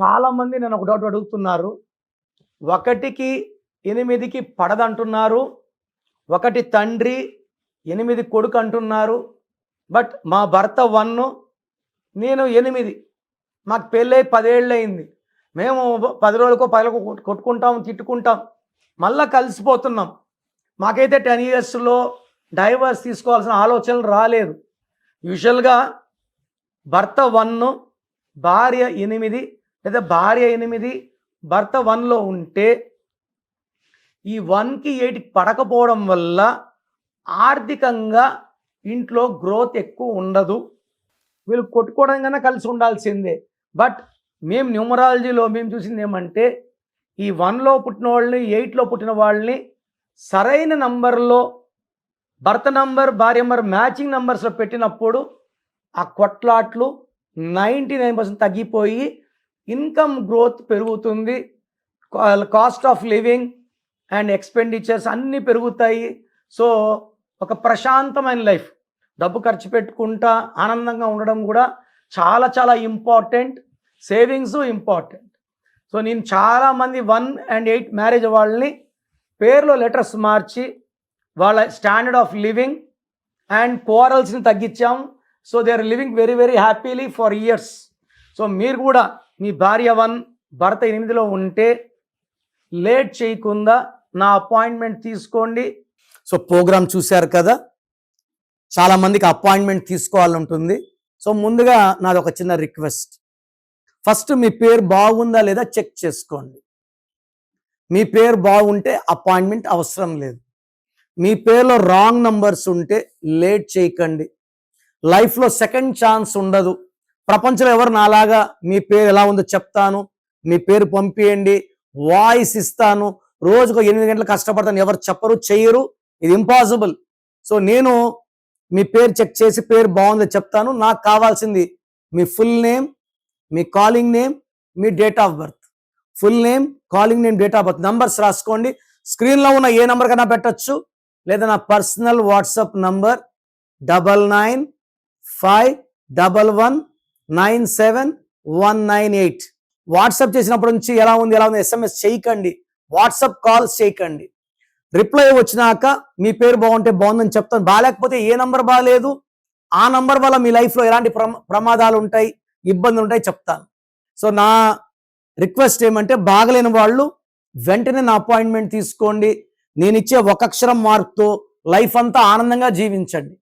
చాలామంది నన్ను ఒక డౌట్ అడుగుతున్నారు. 1కి 8కి పడదంటున్నారు. 1 తండ్రి 8 కొడుకు అంటున్నారు. బట్ మా భర్త 1, నేను 8. మాకు పెళ్ళై 10 ఏళ్ళయింది. మేము 10 రోజులకో 10 కొట్టుకుంటాం, తిట్టుకుంటాం, మళ్ళా కలిసిపోతున్నాం. మాకైతే 10 ఇయర్స్లో డైవర్స్ తీసుకోవాల్సిన ఆలోచనలు రాలేదు. యూజువల్గా భర్త 1, భార్య 8, లేదా భార్య 8, భర్త 1లో ఉంటే ఈ 1కి 8కి పడకపోవడం వల్ల ఆర్థికంగా ఇంట్లో గ్రోత్ ఎక్కువ ఉండదు. వీళ్ళు కొట్టుకోవడం కన్నా కలిసి ఉండాల్సిందే. బట్ మేము న్యూమరాలజీలో మేము చూసింది ఏమంటే, ఈ 1లో పుట్టిన వాళ్ళని 8లో పుట్టిన వాళ్ళని సరైన నంబర్లో భర్త నంబర్ భార్య నంబర్ మ్యాచింగ్ నంబర్స్లో పెట్టినప్పుడు ఆ కొట్లాట్లు 99% తగ్గిపోయి ఇన్కమ్ గ్రోత్ పెరుగుతుంది. Cost of living and expenditures అన్నీ పెరుగుతాయి. సో ఒక ప్రశాంతమైన లైఫ్, డబ్బు ఖర్చు పెట్టుకుంటా ఆనందంగా ఉండడం కూడా చాలా చాలా ఇంపార్టెంట్. Savings important. సో నేను చాలామంది 1 and 8 మ్యారేజ్ వాళ్ళని పేర్లో లెటర్స్ మార్చి వాళ్ళ స్టాండర్డ్ ఆఫ్ లివింగ్ అండ్ క్వారల్స్ని తగ్గించాం. So they are living very very happily for years. So మీరు కూడా మీ భార్య 1, భర్త 8లో ఉంటే లేట్ చేయకుండా నా అపాయింట్మెంట్ తీసుకోండి. సో ప్రోగ్రామ్ చూశారు కదా, చాలామందికి అపాయింట్మెంట్ తీసుకోవాలని ఉంటుంది. సో ముందుగా నాది ఒక చిన్న రిక్వెస్ట్. ఫస్ట్ మీ పేరు బాగుందా లేదా చెక్ చేసుకోండి. మీ పేరు బాగుంటే అపాయింట్మెంట్ అవసరం లేదు. మీ పేరులో రాంగ్ నంబర్స్ ఉంటే లేట్ చేయకండి. లైఫ్లో సెకండ్ ఛాన్స్ ఉండదు. ప్రపంచంలో ఎవరు నాలాగా మీ పేరు ఎలా ఉందో చెప్తాను, మీ పేరు పంపియండి, వాయిస్ ఇస్తాను, రోజుకు 8 గంటలు కష్టపడతాను, ఎవరు చెప్పరు, చెయ్యరు. ఇది ఇంపాసిబుల్. సో నేను మీ పేరు చెక్ చేసి పేరు బాగుందో చెప్తాను. నాకు కావాల్సింది మీ ఫుల్ నేమ్, మీ కాలింగ్ నేమ్, మీ date of birth. Full name, calling name, date of birth numbers రాసుకోండి. స్క్రీన్లో ఉన్న ఏ నెంబర్ కన్నా పెట్టచ్చు, లేదా నా పర్సనల్ వాట్సాప్ నంబర్ 9951197198. వాట్సాప్ చేసినప్పటి నుంచి ఎలా ఉంది SMS చేయకండి, వాట్సాప్ కాల్స్ చేయకండి. రిప్లై వచ్చినాక మీ పేరు బాగుంటే బాగుందని చెప్తాను. బాగాలేకపోతే ఏ నంబర్ బాగాలేదు, ఆ నంబర్ వల్ల మీ లైఫ్లో ఎలాంటి ప్రమాదాలు ఉంటాయి, ఇబ్బందులు ఉంటాయి చెప్తాను. సో నా రిక్వెస్ట్ ఏమంటే, బాగలేని వాళ్ళు వెంటనే నా అపాయింట్మెంట్ తీసుకోండి. నేను ఇచ్చే 1 అక్షరం మార్క్తో లైఫ్ అంతా ఆనందంగా జీవించండి.